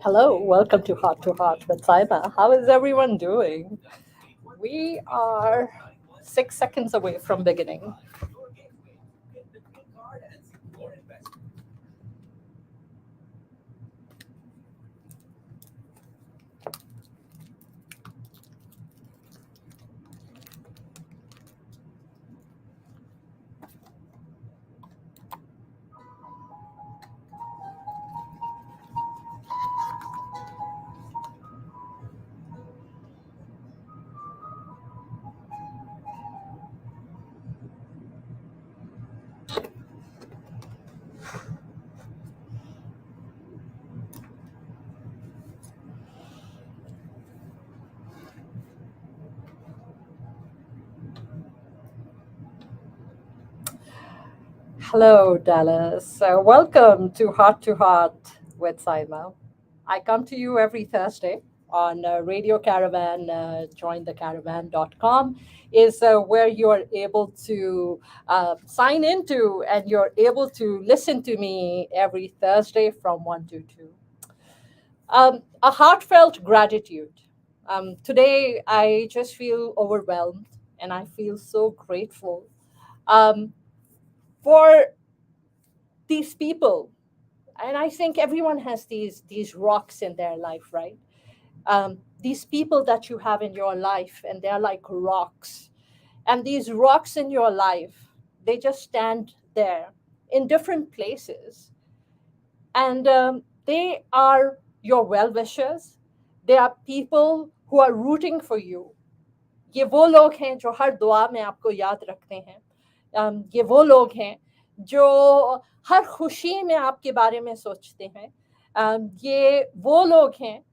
Hello, welcome to Heart with Saima. How is everyone doing? We are 6 seconds away from beginning. Hello, Dallas. Welcome to Heart with Saima. I come to you every Thursday on Radio Caravan. Jointhecaravan.com is where you are able to sign into and you're able to listen to me every Thursday from 1 to 2. A heartfelt gratitude. Today, I just feel overwhelmed and I feel so grateful um, for these people. And I think everyone has these rocks in their life, right? These people that you have in your life, and they're like rocks. And these rocks in your life, they just stand there in different places. And they are your well wishers. They are people who are rooting for you. ये वो लोग हैं जो हर दुआ में आपको याद रखते हैं. ये वो लोग हैं जो हर खुशी में आपके बारे में सोचते हैं. ये वो लोग हैं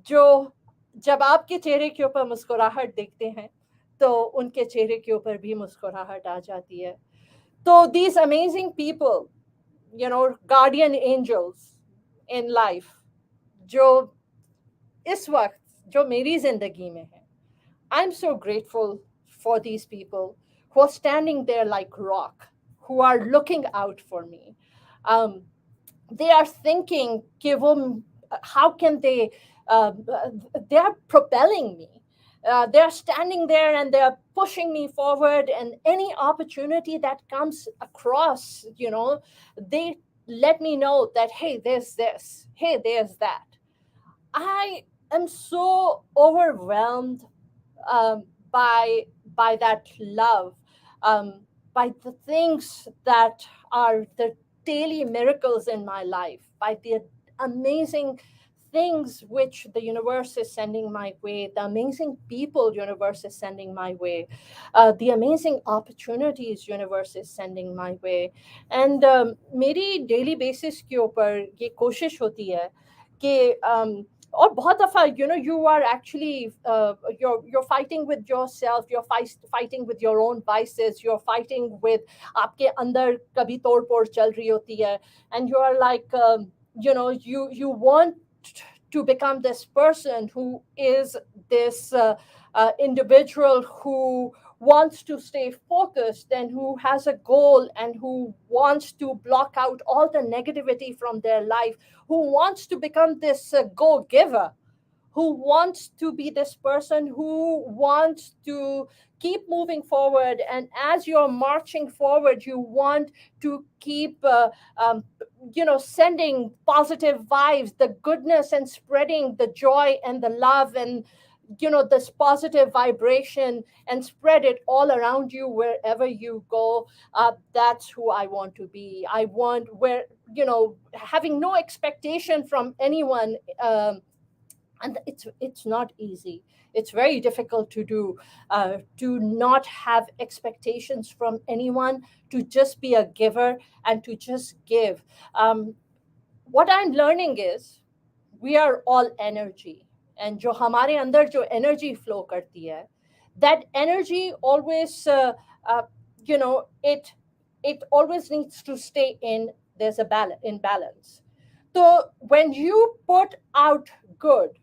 जो जब आपके चेहरे के ऊपर मुस्कुराहट देखते हैं तो उनके चेहरे के ऊपर भी मुस्कुराहट आ जाती है. तो these amazing people, guardian angels in life, जो इस वक्त जो मेरी जिंदगी में है, I'm so grateful for these people who are standing there like rock, who are looking out for me. Um, they are thinking, कि वो, how can they are propelling me. They are standing there and they are pushing me forward, and any opportunity that comes across, they let me know that, hey, there's this, hey, there's that. I am so overwhelmed um, by by that love, by the things that are the daily miracles in my life, by the amazing things which the universe is sending my way, the amazing people universe is sending my way, the amazing opportunities universe is sending my way. And मेरी daily basis के ऊपर ये कोशिश होती है कि और बहुत दफा you are actually you're fighting with yourself, you're fighting with your own vices, you're fighting with आपके अंदर कभी तोड़ फोड़ चल रही होती है, and you are like you want to become this person who is this individual who wants to stay focused and who has a goal and who wants to block out all the negativity from their life, who wants to become this go giver, who wants to be this person who wants to keep moving forward. And as you're marching forward, you want to keep sending positive vibes, the goodness, and spreading the joy and the love and this positive vibration, and spread it all around you wherever you go. That's who I want to be. I want where having no expectation from anyone. And it's not easy. It's very difficult to do, to not have expectations from anyone, to just be a giver and to just give. What I'm learning is we are all energy, and जो हमारे अंदर जो energy flow करती है, that energy always it always needs to stay in, there's a balance. So when you put out good,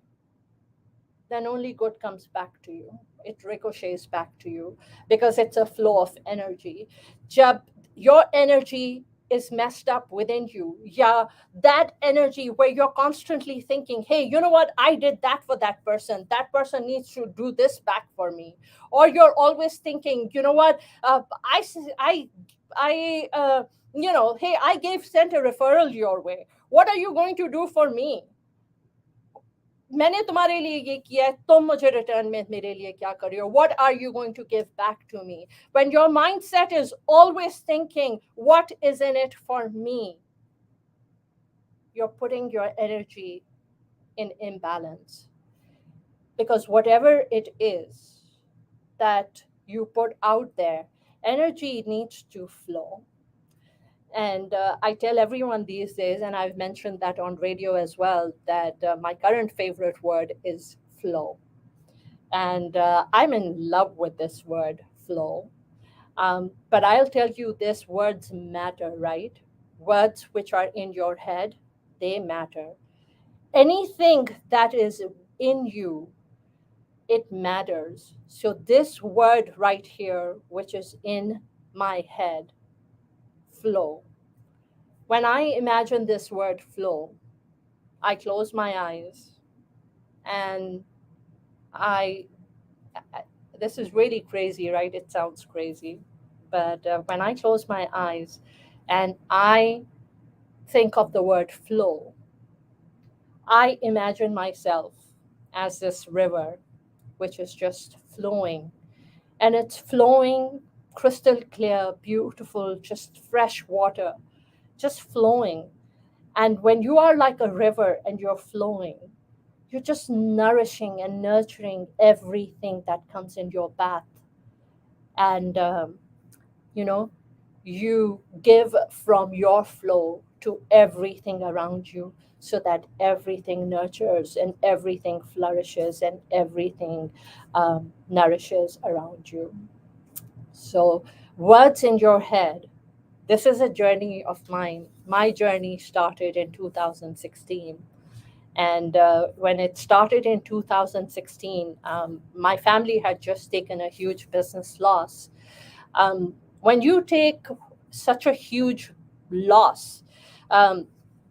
then only good comes back to you. it ricochets back to you because it's a flow of energy. Jab your energy is messed up within you, yeah, that energy where you're constantly thinking, hey, you know what, I did that for that person needs to do this back for me. Or you're always thinking, you know what, I hey, I gave sent a referral your way, what are you going to do for me, मैंने तुम्हारे लिए ये किया है, तुम मुझे return में मेरे लिए क्या कर रहे हो, what are you going to give back to me. When your mindset is always thinking what is in it for me, you're putting your energy in imbalance, because whatever it is that you put out there, energy needs to flow. And I tell everyone these days, and I've mentioned that on radio as well, that my current favorite word is flow. And I'm in love with this word, flow. But I'll tell you this, words matter, right? Words which are in your head, they matter. Anything that is in you, it matters. So this word right here, which is in my head, flow. When I imagine this word flow, I close my eyes and I, this is really crazy, right? It sounds crazy. But when I close my eyes and I think of the word flow, I imagine myself as this river which is just flowing. And it's flowing crystal clear, beautiful, just fresh water, just flowing. And when you are like a river and you're flowing, you're just nourishing and nurturing everything that comes in your path. And you know, you give from your flow to everything around you, so that everything nurtures and everything flourishes and everything nourishes around you. So words in your head, this is a journey of mine. My journey started in 2016. And when it started in 2016, my family had just taken a huge business loss. When you take such a huge loss, um,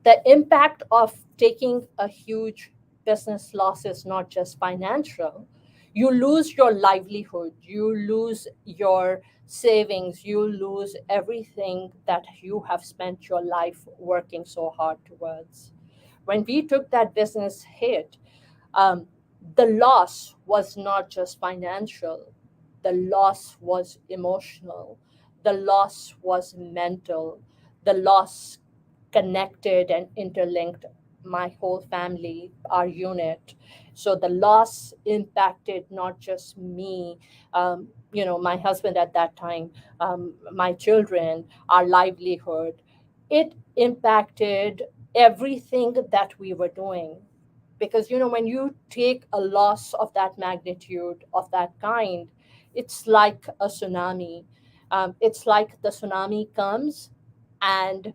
the impact of taking a huge business loss is not just financial. You lose your livelihood, you lose your savings, you lose everything that you have spent your life working so hard towards. When we took that business hit, um, the loss was not just financial, the loss was emotional, the loss was mental, the loss connected and interlinked my whole family, our unit. So the loss impacted not just me, my husband at that time, my children, our livelihood. It impacted everything that we were doing, because when you take a loss of that magnitude, of that kind, it's like a tsunami. It's like the tsunami comes and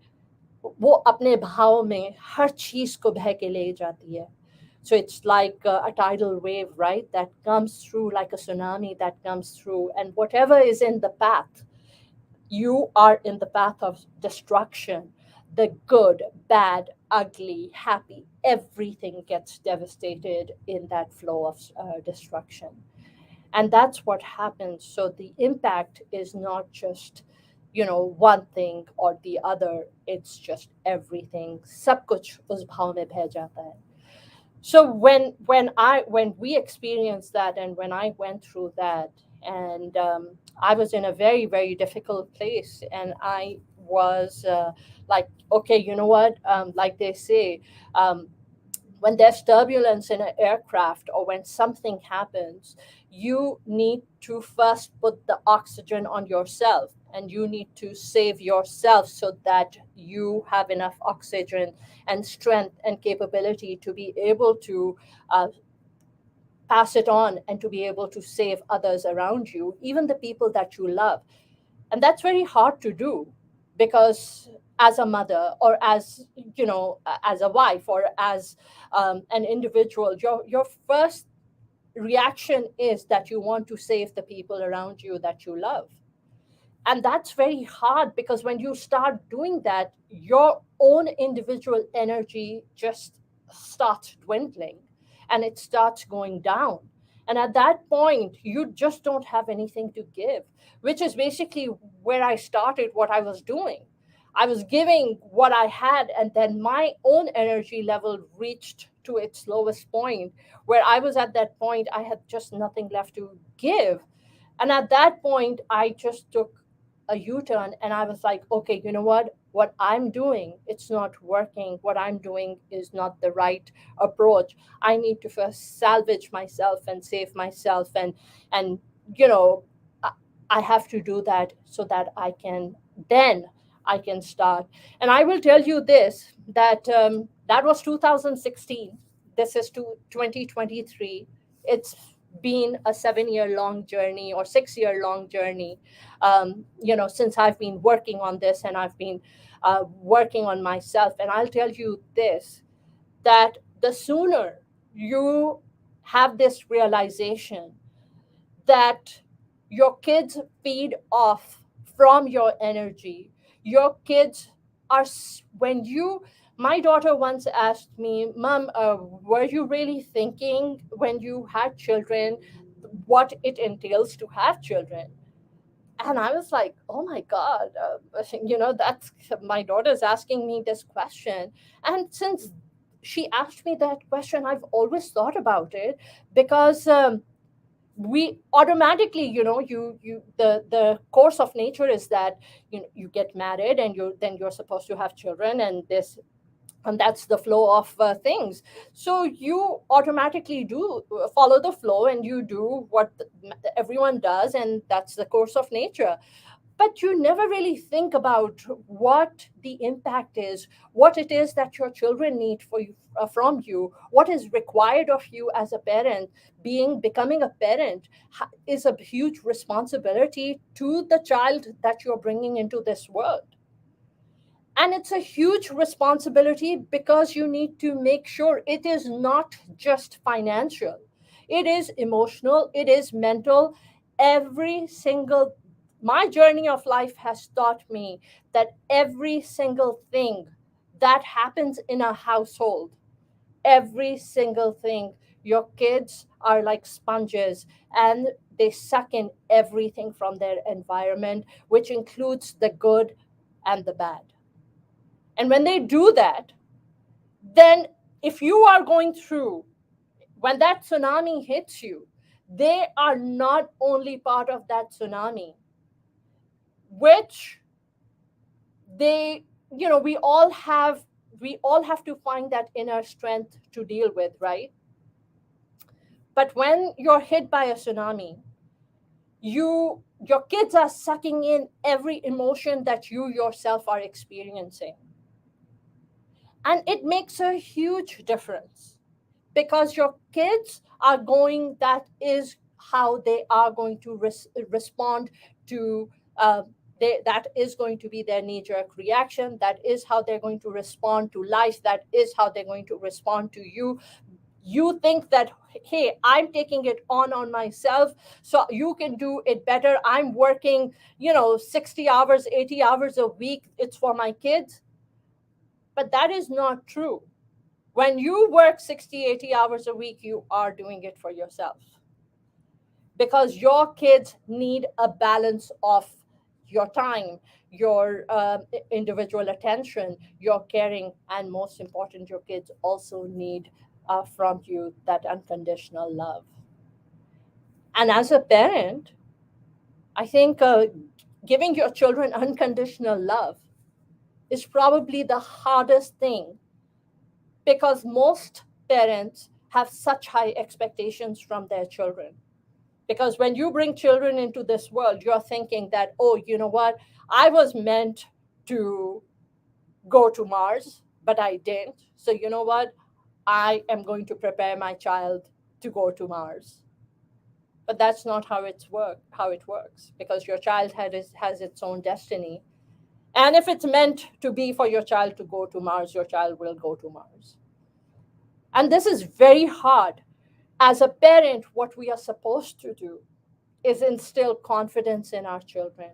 वो अपने भाव में हर चीज को बह के ले जाती है. So it's like a tidal wave, right? That comes through like a tsunami that comes through, and whatever is in the path, you are in the path of destruction. The good, bad, ugly, happy, everything gets devastated in that flow of destruction. And that's what happens. So the impact is not just one thing or the other, it's just everything. सब कुछ उस भाव में बह जाता है. So when we experienced that, and when I went through that, and I was in a very, very difficult place, and I was like, okay, you know what, like they say, when there's turbulence in an aircraft or when something happens, you need to first put the oxygen on yourself, and you need to save yourself so that you have enough oxygen and strength and capability to be able to uh, pass it on, and to be able to save others around you, even the people that you love. And that's very hard to do, because as a mother, or as as a wife, or as an individual, your first reaction is that you want to save the people around you that you love. And that's very hard, because when you start doing that, your own individual energy just starts dwindling and it starts going down. And at that point, you just don't have anything to give, which is basically where I started what I was doing. I was giving what I had, and then my own energy level reached to its lowest point, where I was at that point, I had just nothing left to give. And at that point, I just took a U-turn and I was like, okay, you know what? What I'm doing, it's not working. What I'm doing is not the right approach. I need to first salvage myself and save myself, and you know, I I have to do that so that I can then I can start. And I will tell you this, that that was 2016. This is to 2023. It's been a 7 year long journey or 6 year long journey, since I've been working on this, and I've been working on myself. And I'll tell you this, that the sooner you have this realization that your kids feed off from your energy, your kids when you, my daughter once asked me, Mom, were you really thinking when you had children what it entails to have children? And I was like, oh my God, that's my daughter's asking me this question. And since she asked me that question, I've always thought about it, because we automatically, the course of nature is that you get married, and you're supposed to have children, and that's the flow of things. So you automatically do follow the flow, and you do what everyone does, and that's the course of nature. But you never really think about what the impact is, what it is that your children need from you, what is required of you as a parent. Becoming a parent is a huge responsibility to the child that you're bringing into this world. And it's a huge responsibility, because you need to make sure it is not just financial, it is emotional, it is mental. Every single My journey of life has taught me that every single thing that happens in a household, every single thing, your kids are like sponges, and they suck in everything from their environment, which includes the good and the bad. And when they do that, then if you are going through, when that tsunami hits you, they are not only part of that tsunami, which they, we all have to find that inner strength to deal with, right? But when you're hit by a tsunami, your kids are sucking in every emotion that you yourself are experiencing. And it makes a huge difference, because your kids are going, that is how they are going to respond to, that is going to be their knee jerk reaction. That is how they're going to respond to life. That is how they're going to respond to you. You think that, hey, I'm taking it on myself, so you can do it better. I'm working, 60 hours, 80 hours a week. It's for my kids. But that is not true. When you work 60, 80 hours a week, you are doing it for yourself, because your kids need a balance of your time, your individual attention, your caring, and most important, your kids also need from you that unconditional love. And as a parent, I think giving your children unconditional love is probably the hardest thing, because most parents have such high expectations from their children. Because when you bring children into this world, you're thinking that, oh, you know what, I was meant to go to Mars, but I didn't. So you know what, I am going to prepare my child to go to Mars. But that's not how it works, because your child has its own destiny. And if it's meant to be for your child to go to Mars, your child will go to Mars. And this is very hard. As a parent, what we are supposed to do is instill confidence in our children,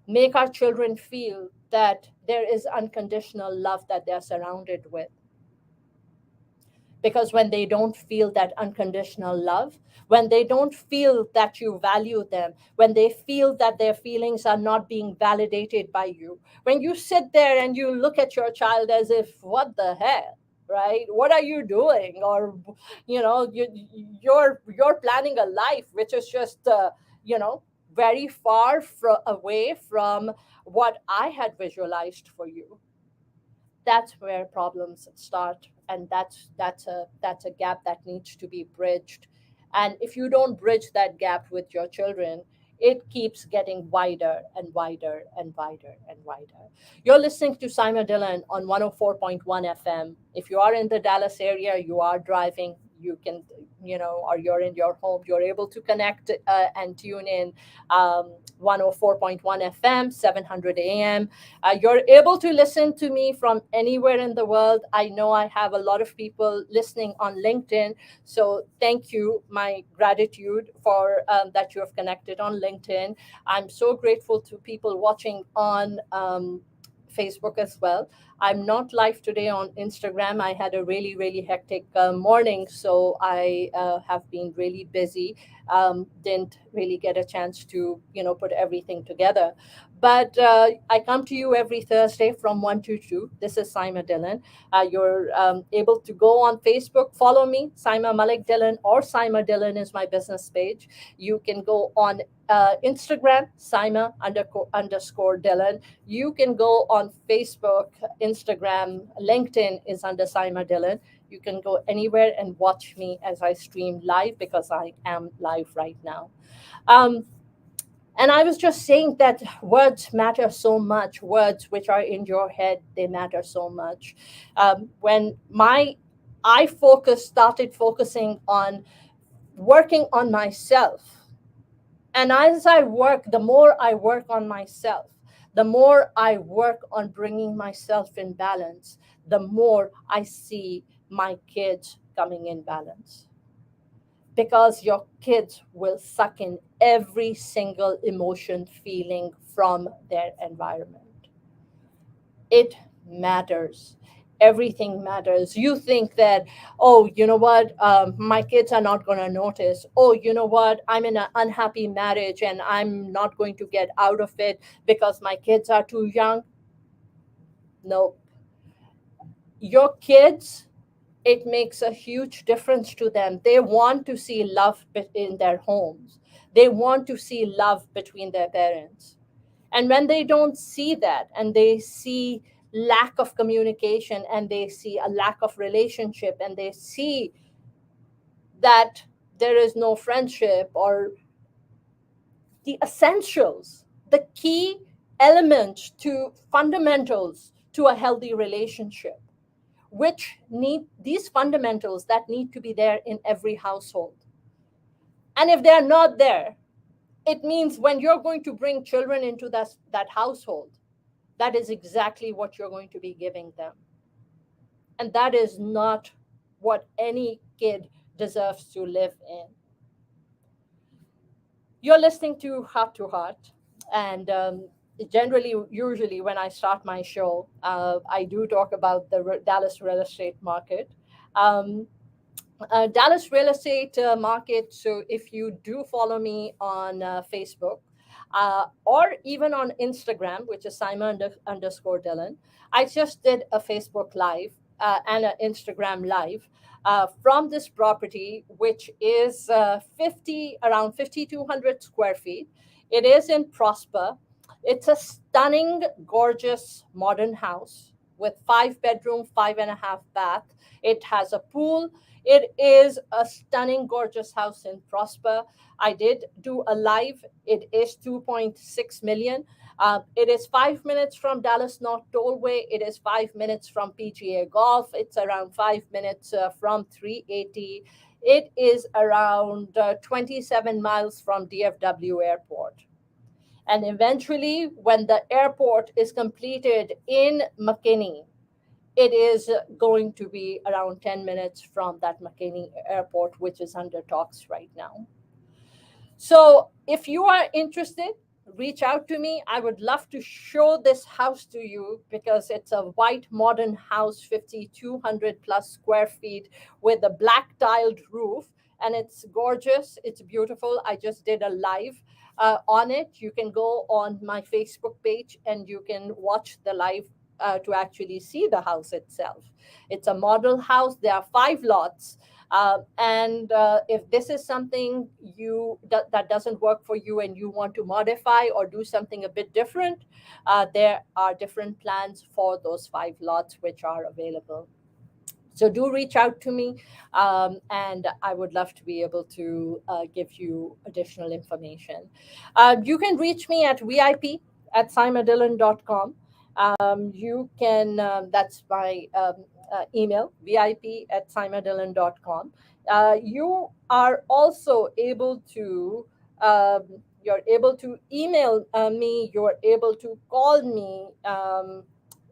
make our children feel that there is unconditional love that they're surrounded with. Because when they don't feel that unconditional love, when they don't feel that you value them, when they feel that their feelings are not being validated by you, when you sit there and you look at your child as if, what the hell, right? What are you doing? Or, you're planning a life which is just, very far away from what I had visualized for you. That's where problems start, and that's a gap that needs to be bridged. And if you don't bridge that gap with your children, it keeps getting wider and wider and wider and wider. You're listening to Simon Dillon on 104.1 FM. If you are in the Dallas area, you are driving, you can, or you're in your home, you're able to connect and tune in, 104.1 FM, 700 AM. You're able to listen to me from anywhere in the world. I know I have a lot of people listening on LinkedIn. So thank you. My gratitude for that you have connected on LinkedIn. I'm so grateful to people watching on Facebook as well. I'm not live today on Instagram. I had a really, really hectic morning, so I have been really busy. Didn't really get a chance to, put everything together. But I come to you every Thursday from 1 to 2. This is Saima Dillon. You're able to go on Facebook, follow me, Saima Malik Dillon, or Saima Dillon is my business page. You can go on Instagram, Saima underscore Dillon. You can go on Facebook, Instagram, LinkedIn is under Saima Dillon. You can go anywhere and watch me as I stream live, because I am live right now. Um, and I was just saying that words matter so much. Words which are in your head, they matter so much. When my I started focusing on working on myself, and as I work, the more I work on myself, the more I work on bringing myself in balance, the more I see my kids coming in balance. Because your kids will suck in every single emotion, feeling from their environment. It matters. Everything matters. You think that, oh, you know what, my kids are not going to notice. Oh, you know what, I'm in an unhappy marriage and I'm not going to get out of it because my kids are too young. No, your kids, it makes a huge difference to them. They want to see love in their homes. They want to see love between their parents. And when they don't see that, and they see lack of communication, and they see a lack of relationship, and they see that there is no friendship or the essentials, the key elements to fundamentals to a healthy relationship, which need these fundamentals that need to be there in every household. And if they're not there, it means when you're going to bring children into that household, that is exactly what you're going to be giving them. And that is not what any kid deserves to live in. You're listening to Heart to Heart. And generally, usually, when I start my show, I do talk about the Dallas real estate market. Um, Dallas real estate market. So if you do follow me on Facebook, or even on Instagram, which is Simon underscore Dillon, I just did a Facebook live and an Instagram live from this property, which is 5,200 square feet. It is in Prosper. It's a stunning, gorgeous, modern house with 5 bedroom, 5.5 bath. It has a pool. It is a stunning, gorgeous house in Prosper. I did do a live. It is 2.6 million. It is 5 minutes from Dallas North Tollway. It is 5 minutes from PGA Golf. It's around 5 minutes from 380. It is around 27 miles from DFW Airport. And eventually, when the airport is completed in McKinney, it is going to be around 10 minutes from that McKinney Airport, which is under talks right now. So if you are interested, reach out to me. I would love to show this house to you because it's a white modern house, 5,200 plus square feet with a black tiled roof. And it's gorgeous. It's beautiful. I just did a live on it. You can go on my Facebook page and you can watch the live to actually see the house itself. It's a model house. There are 5 lots, and if this is something that doesn't work for you and you want to modify or do something a bit different, there are different plans for those 5 lots which are available. So do reach out to me, and I would love to be able to give you additional information. You can reach me at vip@simadillon.com. You can, that's my email, vip@simadillon.com. You are also able to, um, you're able to email me, you're able to call me.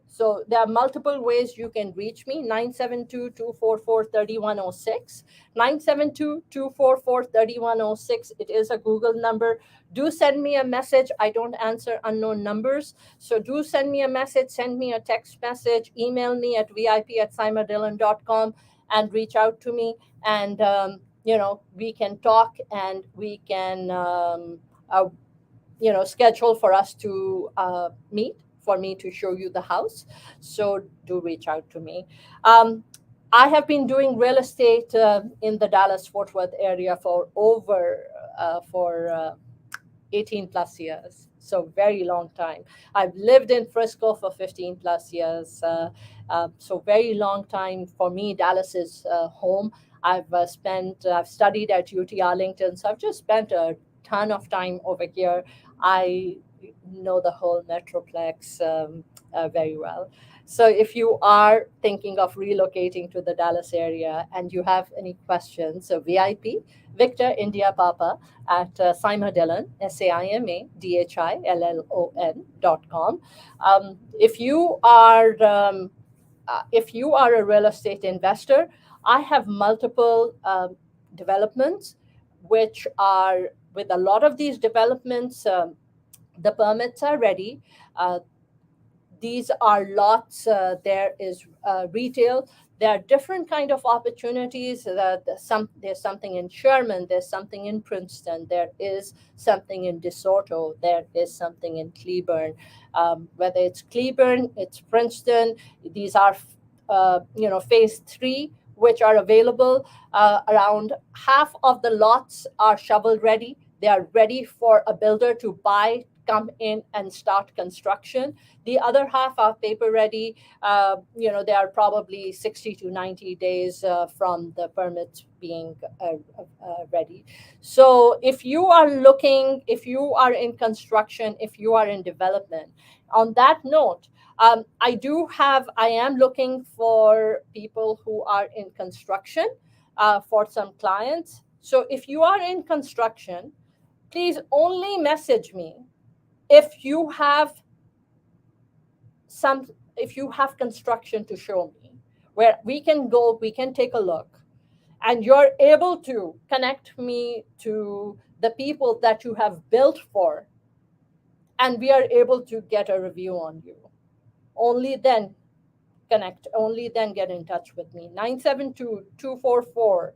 So there are multiple ways you can reach me. 972-244-3106. 972-244-3106. It is a Google number. Do send me a message. I don't answer unknown numbers. So do send me a message, send me a text message, email me at vip@simadillon.com and reach out to me. And, we can talk and we can, schedule for us to meet, for me to show you the house. So do reach out to me. Um, I have been doing real estate in the Dallas Fort Worth area for over for 18 plus years. So very long time. I've lived in Frisco for 15 plus years. So very long time for me. Dallas is home. I've studied at UT Arlington. So I've just spent a ton of time over here. I know the whole Metroplex very well. So if you are thinking of relocating to the Dallas area and you have any questions, so VIP, Victor India Papa, at Saima Dillon, SaimaDillon.com. If you are a real estate investor, I have multiple developments, which are with a lot of these developments. The permits are ready. These are lots. There is retail. There are different kind of opportunities. There's something in Sherman. There's something in Princeton. There is something in DeSoto. There is something in Cleburne. Whether it's Cleburne, it's Princeton. These are phase 3, which are available. Around half of the lots are shovel ready. They are ready for a builder to buy, come in and start construction. The other half are paper ready. They are probably 60 to 90 days from the permits being ready. So if you are in construction, if you are in development, on that note, I am looking for people who are in construction for some clients. So if you are in construction, please only message me if you have construction to show me, where we can go, we can take a look, and you're able to connect me to the people that you have built for, and we are able to get a review on you. Only then get in touch with me. 972-244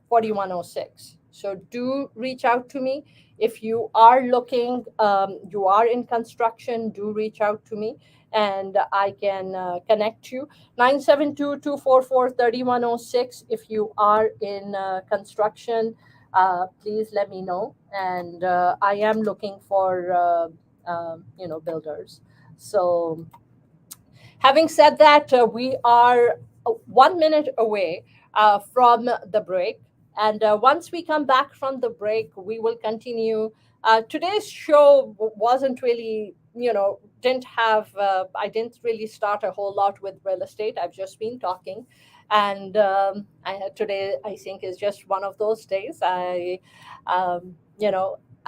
4106. So do reach out to me. If you are looking, you are in construction, do reach out to me and I can connect you. 972-244-3106. If you are in construction, please let me know. And I am looking for, builders. So having said that, we are 1 minute away from the break. And once we come back from the break, we will continue. Today's show wasn't really, I didn't really start a whole lot with real estate. I've just been talking. And today, I think, is just one of those days.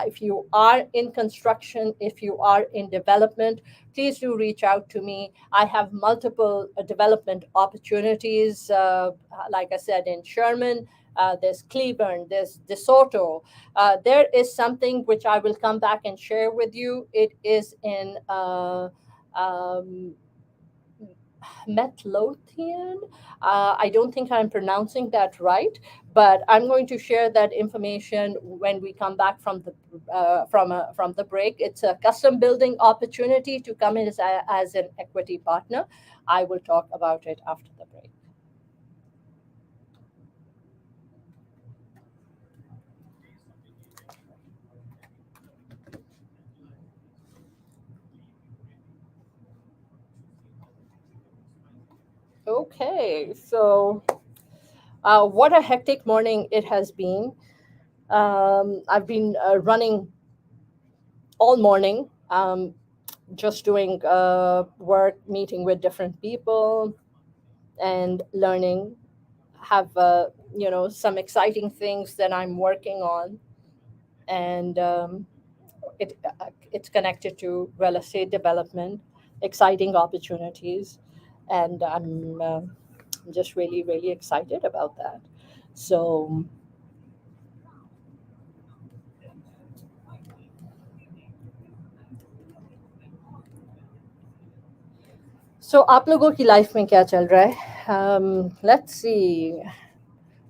if you are in construction, if you are in development, please do reach out to me. I have multiple development opportunities, like I said, in Sherman. There's Cleburne, there's DeSoto. There is something which I will come back and share with you. It is in um, Midlothian. I don't think I'm pronouncing that right, but I'm going to share that information when we come back from the from the break. It's a custom building opportunity to come in as an equity partner. I will talk about it after the break. Okay, so what a hectic morning it has been. I've been running all morning, just doing work, meeting with different people, and learning. Have some exciting things that I'm working on, and it's connected to real estate development, exciting opportunities, and I'm just really really excited about that. So so आप लोगों की life में क्या चल रहा है? Let's see.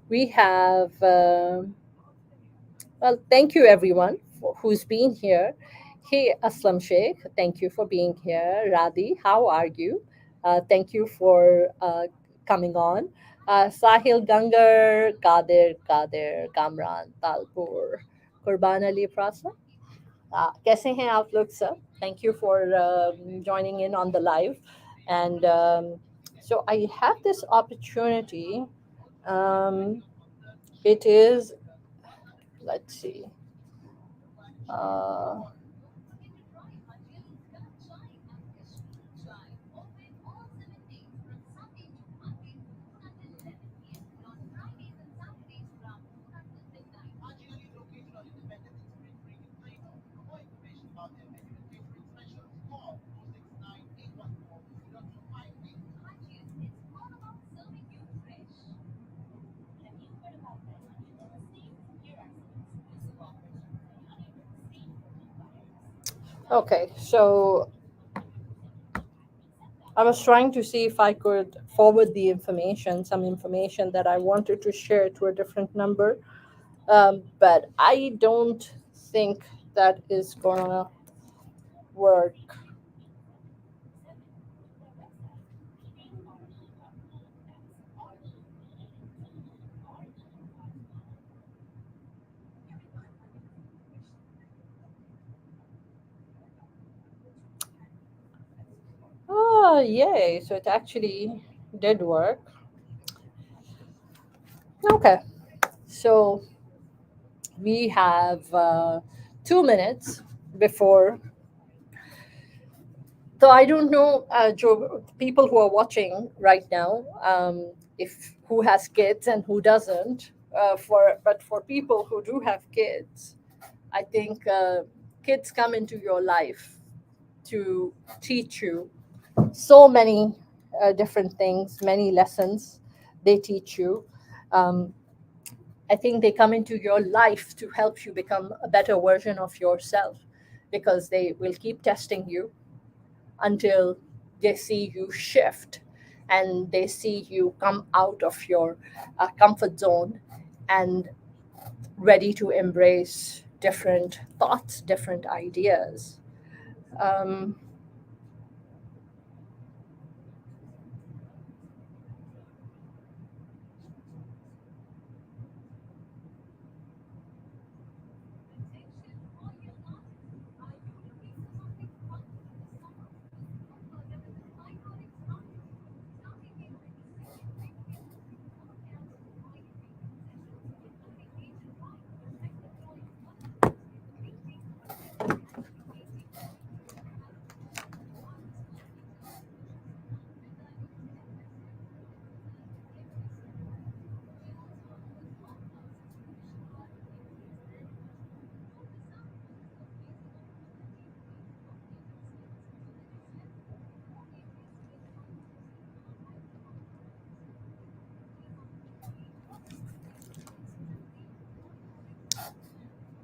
We have well, thank you everyone who's been here. Hey, Aslam Sheikh, thank you for being here. Radhi, how are you? Thank you for coming on. Sahil Gangar, Kadir, Kamran, Talpur, Qurban Ali Prasa. कैसे हैं आप लोग सब? Thank you for joining in on the live. And so I have this opportunity. Um, it is, let's see. Uh, okay, so I was trying to see if I could forward the information, some information that I wanted to share to a different number, but I don't think that is gonna work. Oh, yay! So it actually did work. Okay, so we have 2 minutes before. So I don't know, Joe, people who are watching right now, if who has kids and who doesn't. But for people who do have kids, I think kids come into your life to teach you so many different things, many lessons they teach you. Um, I think they come into your life to help you become a better version of yourself because they will keep testing you until they see you shift and they see you come out of your comfort zone and ready to embrace different thoughts, different ideas. Um,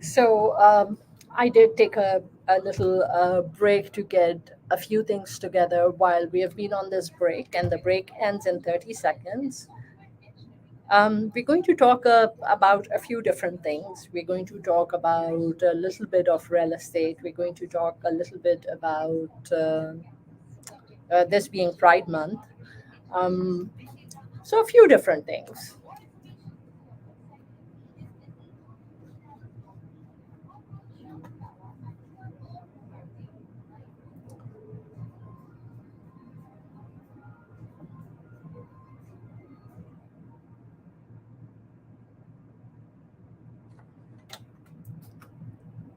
So I did take a little break to get a few things together while we have been on this break, and the break ends in 30 seconds. We're going to talk about a few different things. We're going to talk about a little bit of real estate. We're going to talk a little bit about this being Pride Month. Um, so, a few different things.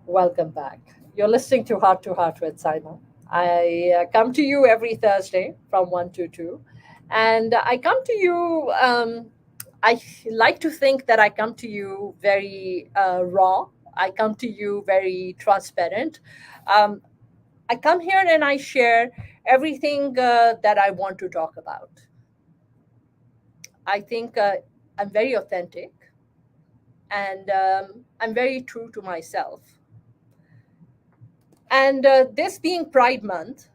Welcome back. You're listening to Heart with Saima. I come to you every Thursday from 1 to 2. And I come to you, I like to think that I come to you very raw. I come to you very transparent. Um, I come here and I share everything that I want to talk about. I think I'm very authentic and I'm very true to myself. And this being Pride Month,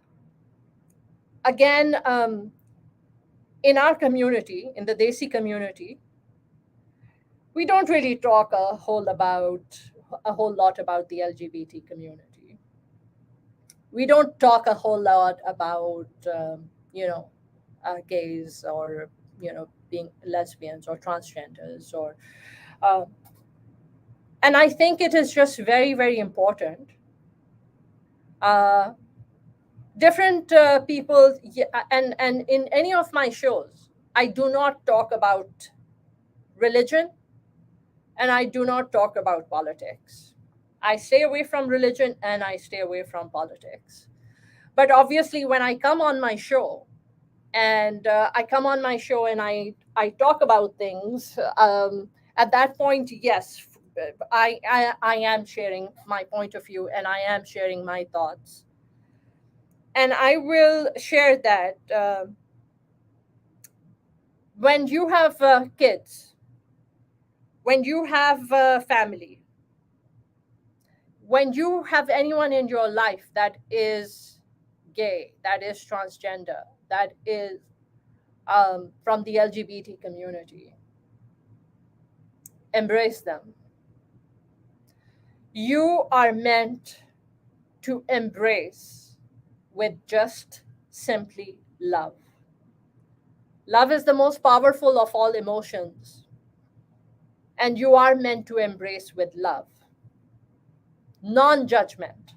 again, in our community, in the Desi community, we don't really talk a whole lot about the LGBT community. We don't talk a whole lot about you know gays or being lesbians or transgenders or uh, and I think it is just very very important. Uh, Different people, yeah, and in any of my shows, I do not talk about religion and I do not talk about politics. I stay away from religion and I stay away from politics. But obviously, when I come on my show, and I come on my show and I talk about things, at that point, yes, I am sharing my point of view and I am sharing my thoughts. And I will share that when you have kids, when you have family, when you have anyone in your life that is gay, that is transgender, that is from the LGBT community, embrace them. You are meant to embrace with just simply love. Love is the most powerful of all emotions, and you are meant to embrace with love, non judgment,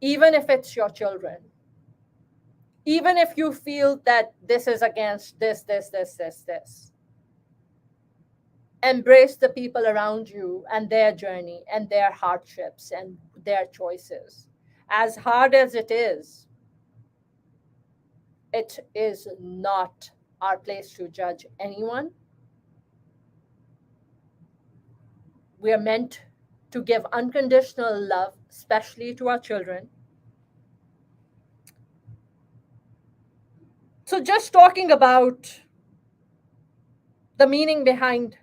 even if it's your children, even if you feel that this is against this. Embrace the people around you and their journey and their hardships and their choices. As hard as it is not our place to judge anyone. We are meant to give unconditional love, especially to our children. So, just talking about the meaning behind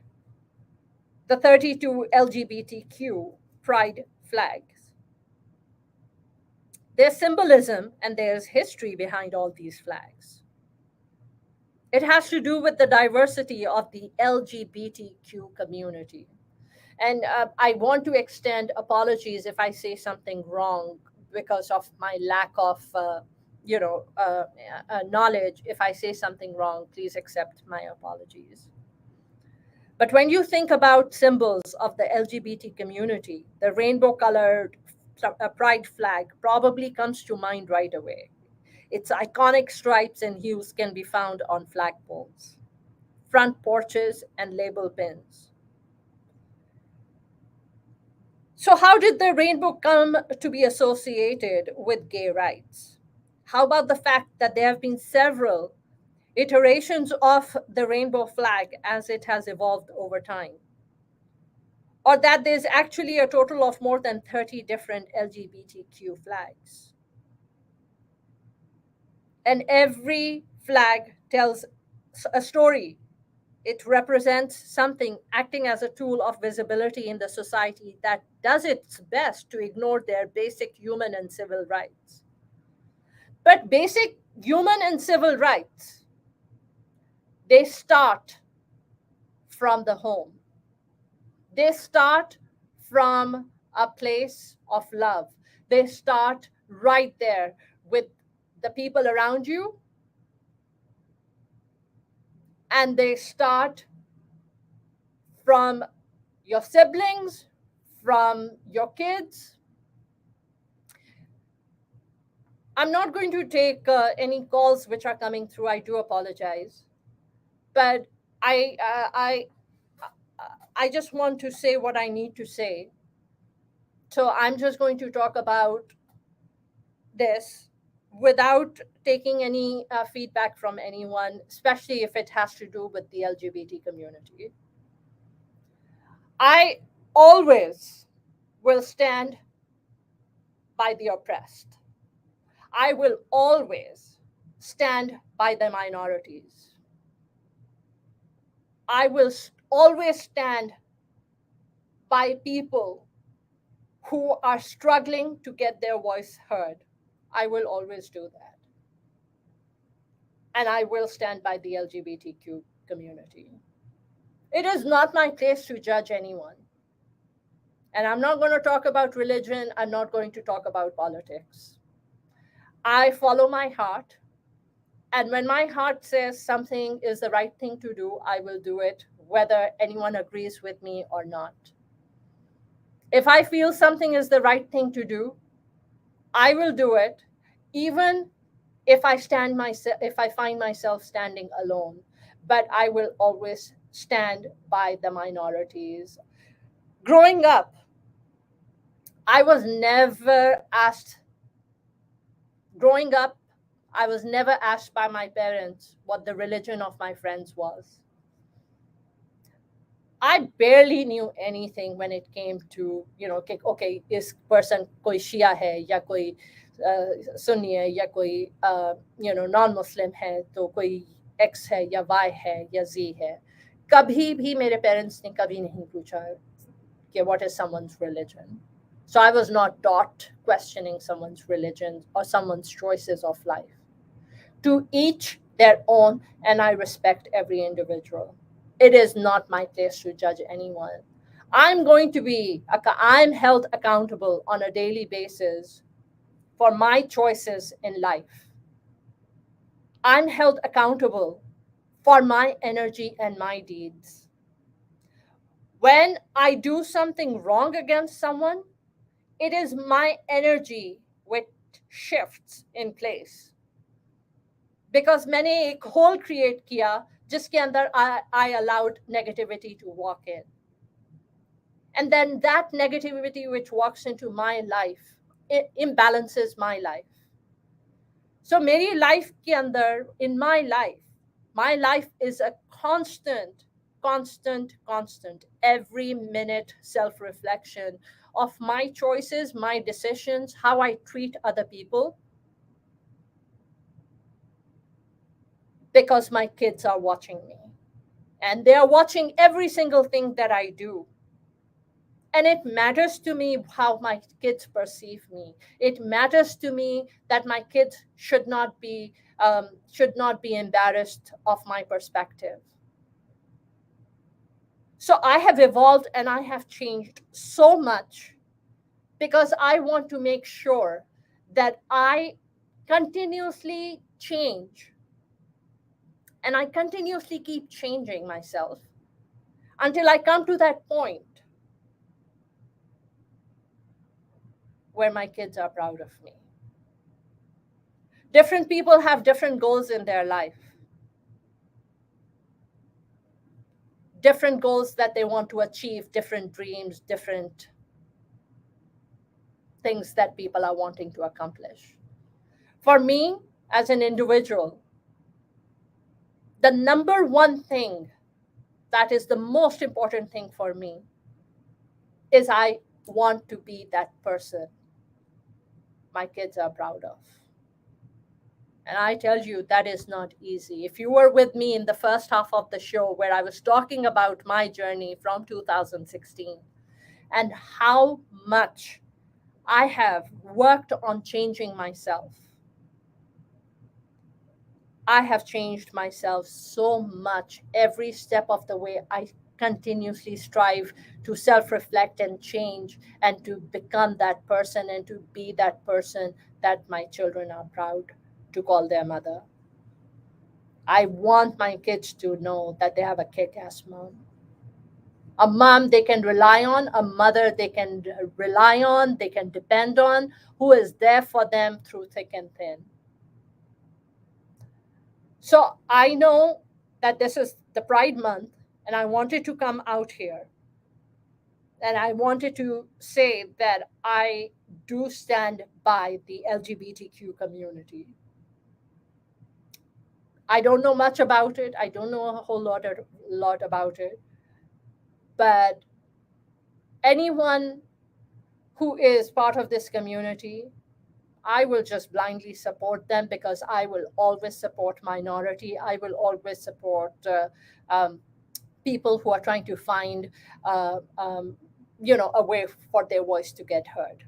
the 32 LGBTQ pride flags. There's symbolism and there's history behind all these flags. It has to do with the diversity of the LGBTQ community. And I want to extend apologies if I say something wrong because of my lack of knowledge. If I say something wrong, please accept my apologies. But when you think about symbols of the LGBT community, the rainbow colored pride flag probably comes to mind right away. Its iconic stripes and hues can be found on flagpoles, front porches, and label pins. So, how did the rainbow come to be associated with gay rights? How about the fact that there have been several iterations of the rainbow flag as it has evolved over time? Or that there's actually a total of more than 30 different LGBTQ flags. And every flag tells a story It represents something acting as a tool of visibility in the society that does its best to ignore their basic human and civil rights. But basic human and civil rights, they start from the home. They start from a place of love. They start right there with the people around you, and they start from your siblings, from your kids. I'm not going to take any calls which are coming through. I do apologize, but I uh, I I just want to say what I need to say. So I'm just going to talk about this without taking any feedback from anyone, especially if it has to do with the LGBT community. I always will stand by the oppressed. I will always stand by the minorities. I will always stand by people who are struggling to get their voice heard. I will always do that. And I will stand by the LGBTQ community. It is not my place to judge anyone. And I'm not going to talk about religion. I'm not going to talk about politics. I follow my heart. And when my heart says something is the right thing to do, I will do it, whether anyone agrees with me or not. If I feel something is the right thing to do, I will do it, even if I find myself standing alone. But I will always stand by the minorities. Growing up, I was never asked. Growing up, I was never asked by my parents what the religion of my friends was. I barely knew anything when it came to, okay, is person koi Shia hai, ya koi Sunni hai, ya koi, non-Muslim hai, to koi X hai, ya Y hai, ya Z hai. कभी भी मेरे parents ने कभी नहीं पूछा कि what is someone's religion. So I was not taught questioning someone's religion or someone's choices of life. To each their own, and I respect every individual. It is not my place to judge anyone. I'm held accountable on a daily basis for my choices in life. I'm held accountable for my energy and my deeds. When I do something wrong against someone, it is my energy which shifts in place. Because मैंने एक hole create किया जिसके अंदर I allowed negativity to walk in. And then that negativity which walks into my life, it imbalances my life. So मेरी life के अंदर, in my life is a constant, every minute self-reflection of my choices, my decisions, how I treat other people, because my kids are watching me. And they are watching every single thing that I do. And it matters to me how my kids perceive me. It matters to me that my kids should not be embarrassed of my perspective. So I have evolved and I have changed so much because I want to make sure that I continuously change and I continuously keep changing myself until I come to that point where my kids are proud of me. Different people have different goals in their life, different goals that they want to achieve, different dreams, different things that people are wanting to accomplish. For me, as an individual, the number one thing that is the most important thing for me is I want to be that person my kids are proud of. And I tell you, that is not easy. If you were with me in the first half of the show where I was talking about my journey from 2016 and how much I have worked on changing myself, I have changed myself so much every step of the way. I continuously strive to self reflect and change and to become that person and to be that person that my children are proud to call their mother. I want my kids to know that they have a kick ass mom. A mom they can rely on, a mother they can rely on, they can depend on, who is there for them through thick and thin. So I know that this is the Pride Month, and I wanted to come out here and I wanted to say that I do stand by the LGBTQ community. I don't know much about it. I don't know a whole lot about it, but anyone who is part of this community, I will just blindly support them because I will always support minority. I will always support um, people who are trying to find, uh, um, a way for their voice to get heard.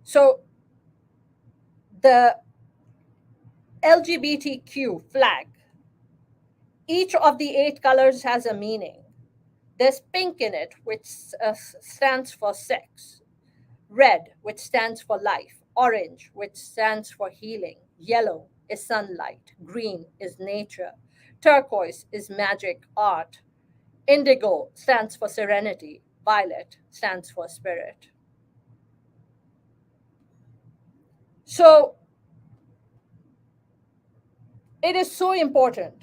So the LGBTQ flag, each of the eight colors has a meaning. There's pink in it, which stands for sex. Red, which stands for life. Orange, which stands for healing. Yellow is sunlight. Green is nature. Turquoise is magic, art. Indigo stands for serenity. Violet stands for spirit. So it is so important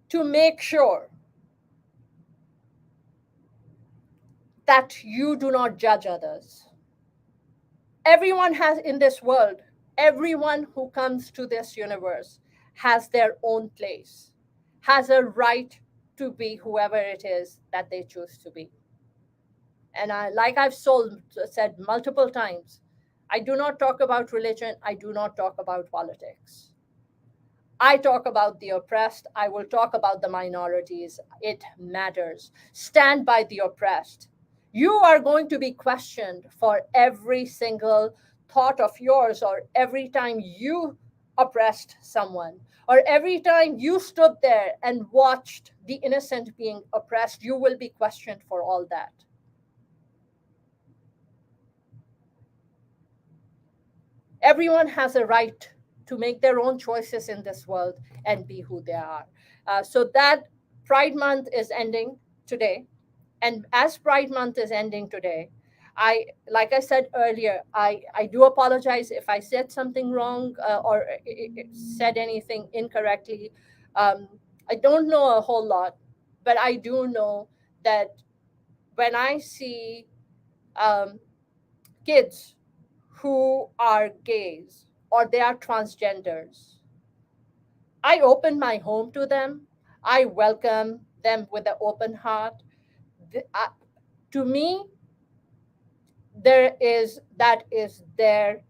to make sure that you do not judge others. Everyone has in this world, everyone who comes to this universe has their own place, has a right to be whoever it is that they choose to be. And like said multiple times, I do not talk about religion, I do not talk about politics. I talk about the oppressed. I will talk about the minorities. It matters. Stand by the oppressed. You are going to be questioned for every single thought of yours, or every time you oppressed someone, or every time you stood there and watched the innocent being oppressed. You will be questioned for all that. Everyone has a right to make their own choices in this world and be who they are. So that Pride Month is ending today. And as Pride Month is ending today, like I said earlier, I do apologize if I said something wrong, or said anything incorrectly. Um, I don't know a whole lot, but I do know that when I see um, kids who are gays or they are transgenders, I open my home to them. I welcome them with an open heart. To me, that is their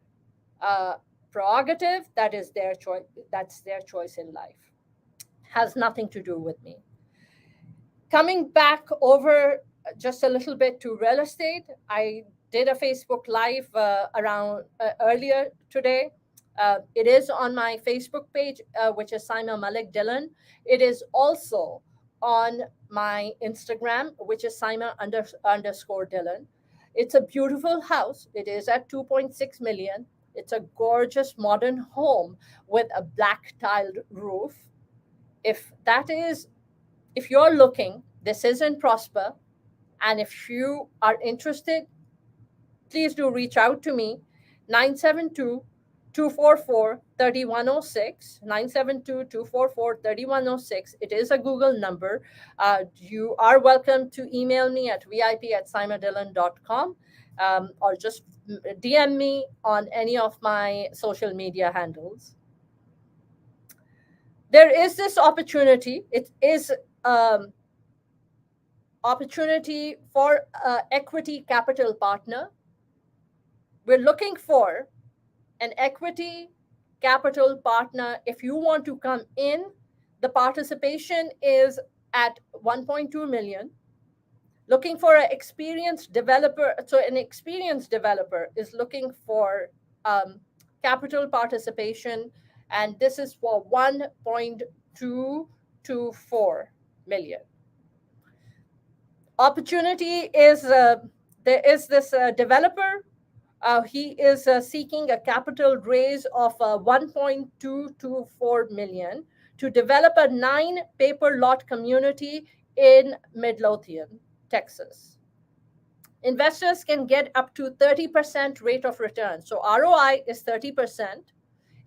uh, prerogative. That is their choice. That's their choice in life. Has nothing to do with me. Coming back over just a little bit to real estate, I did a Facebook Live around earlier today. It is on my Facebook page, which is Saima Malik Dillon. It is also on my Instagram, which is Saima_underscore Dillon. It's a beautiful house. It is at 2.6 million. It's a gorgeous modern home with a black tiled roof. If that is if you're looking, this is in Prosper, and if you are interested, please do reach out to me, 972 244 3106. 972 244 3106. It is a Google number. You are welcome to email me at vip@simadillon.com, or just DM me on any of my social media handles. There is this opportunity. It is opportunity for equity capital partner. We're looking for an equity capital partner. If you want to come in, the participation is at 1.2 million. Looking for an experienced developer. So an experienced developer is looking for capital participation, and this is for 1.224 million. Opportunity is there is this developer. He is seeking a capital raise of 1.224 million to develop a 9 paper lot community in Midlothian, Texas. Investors can get up to 30% rate of return. So ROI is 30%.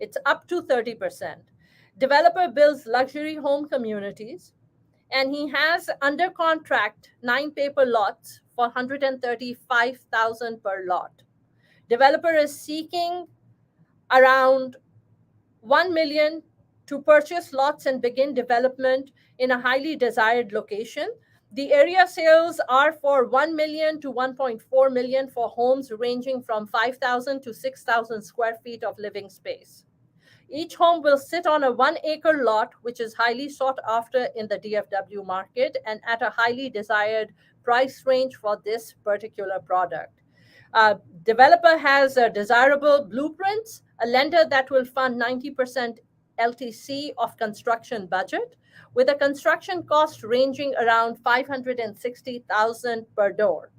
It's up to 30%. Developer builds luxury home communities, and he has under contract 9 paper lots for 135,000 per lot. Developer is seeking around 1 million to purchase lots and begin development in a highly desired location. The area sales are for 1 million to 1.4 million for homes ranging from 5,000 to 6,000 square feet of living space. Each home will sit on a 1 acre lot, which is highly sought after in the DFW market and at a highly desired price range for this particular product. Developer has desirable blueprints, a lender that will fund 90% LTC of construction budget, with a construction cost ranging around 560,000 per door.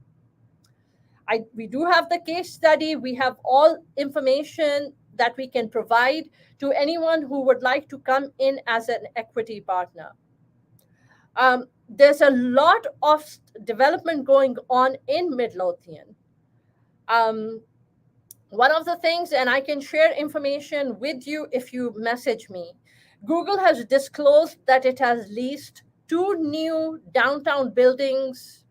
We do have the case study. We have all information that we can provide to anyone who would like to come in as an equity partner. There's a lot of development going on in Midlothian. One of the things, and I can share information with you if you message me, Google has disclosed that it has leased 2 new downtown buildings.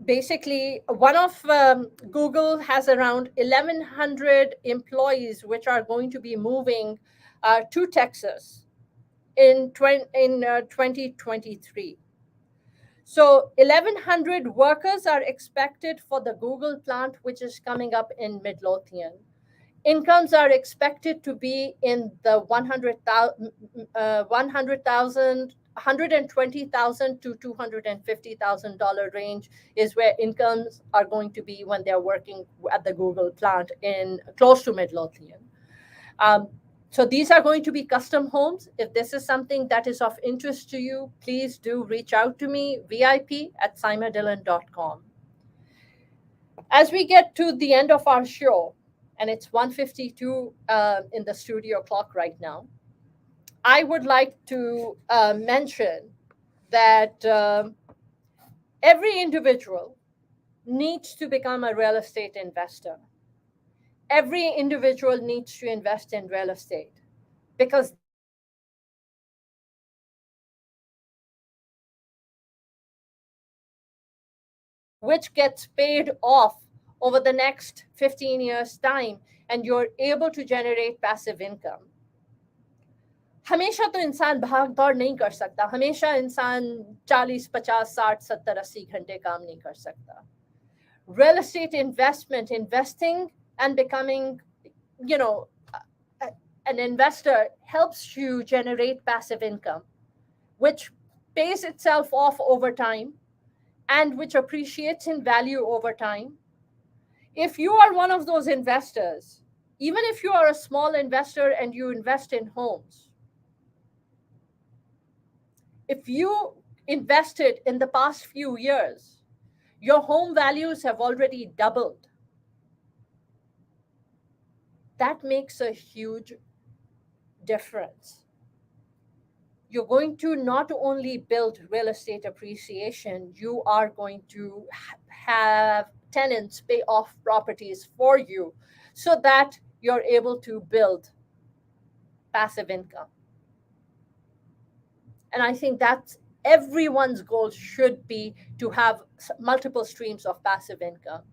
Basically, one of Google has around 1,100 employees which are going to be moving to Texas in 2023. So 1,100 workers are expected for the Google plant, which is coming up in Midlothian. Incomes are expected to be in the 120,000 to $250,000 range is where incomes are going to be when they're working at the Google plant in close to Midlothian. So these are going to be custom homes. If this is something that is of interest to you, please do reach out to me, vip@saimadillon.com. As we get to the end of our show, and it's 1:52 in the studio clock right now, I would like to mention that every individual needs to become a real estate investor. Every individual needs to invest in real estate because which gets paid off over the next 15 years time, and you're able to generate passive income. हमेशा तो इंसान भाग दौड़ नहीं कर सकता, हमेशा इंसान 40, 50, 60, 70, 80 घंटे काम नहीं कर सकता. Real estate investment, investing and becoming, an investor helps you generate passive income, which pays itself off over time and which appreciates in value over time. If you are one of those investors, even if you are a small investor and you invest in homes, if you invested in the past few years, your home values have already doubled. That makes a huge difference. You're going to not only build real estate appreciation, you are going to have tenants pay off properties for you so that you're able to build passive income. And I think that's everyone's goal should be to have multiple streams of passive income.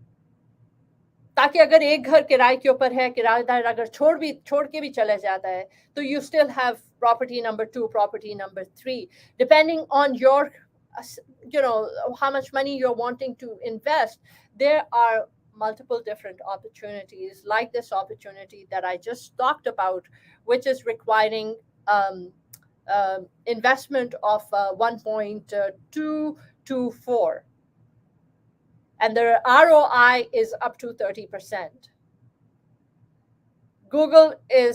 ताकि अगर एक घर किराए के ऊपर है, किराएदार अगर छोड़ के भी चले जाता है, तो you still have property number 2, property number 3, depending on your, how much money you're wanting to invest. There are multiple different opportunities, like this opportunity that I just talked about, which is requiring investment of 1.224, and the ROI is up to 30%. Google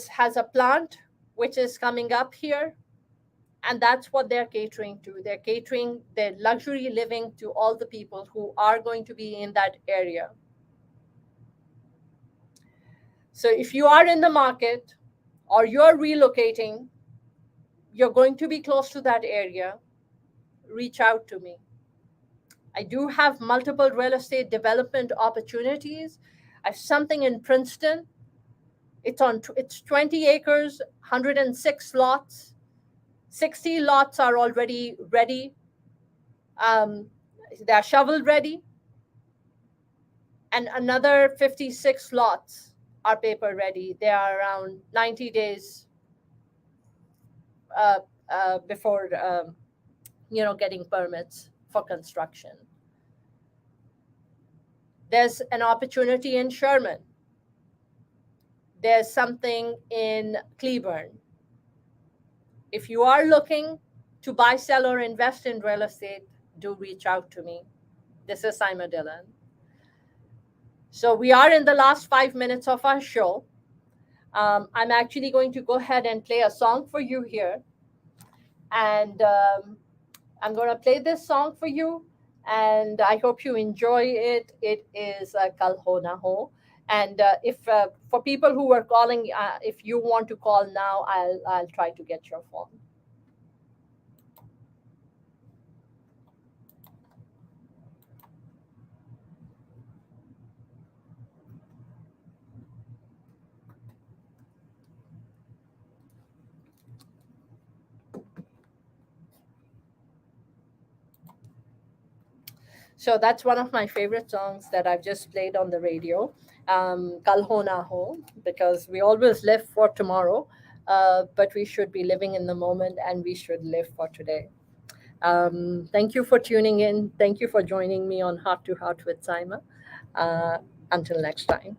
has a plant which is coming up here, and that's what they're catering to. They're catering their luxury living to all the people who are going to be in that area. So if you are in the market or you're relocating, you're going to be close to that area, reach out to me. I do have multiple real estate development opportunities. I have something in Princeton. It's 20 acres, 106 lots. 60 lots are already ready. They're shovel ready. And another 56 lots are paper ready. They are around 90 days before getting permits for construction. There's an opportunity in Sherman. There's something in Cleburne. If you are looking to buy, sell, or invest in real estate, do reach out to me. This is Saima Dillon. So we are in the last 5 minutes of our show. I'm actually going to go ahead and play a song for you here. And I'm going to play this song for you, and I hope you enjoy it. It is Kal Ho Na Ho. And if for people who are calling, if you want to call now, I'll try to get your phone. So that's one of my favorite songs that I've just played on the radio, Kal Ho Na Ho, because we always live for tomorrow, but we should be living in the moment, and we should live for today. Thank you for tuning in. Thank you for joining me on Heart to Heart with Saima. Uh, until next time.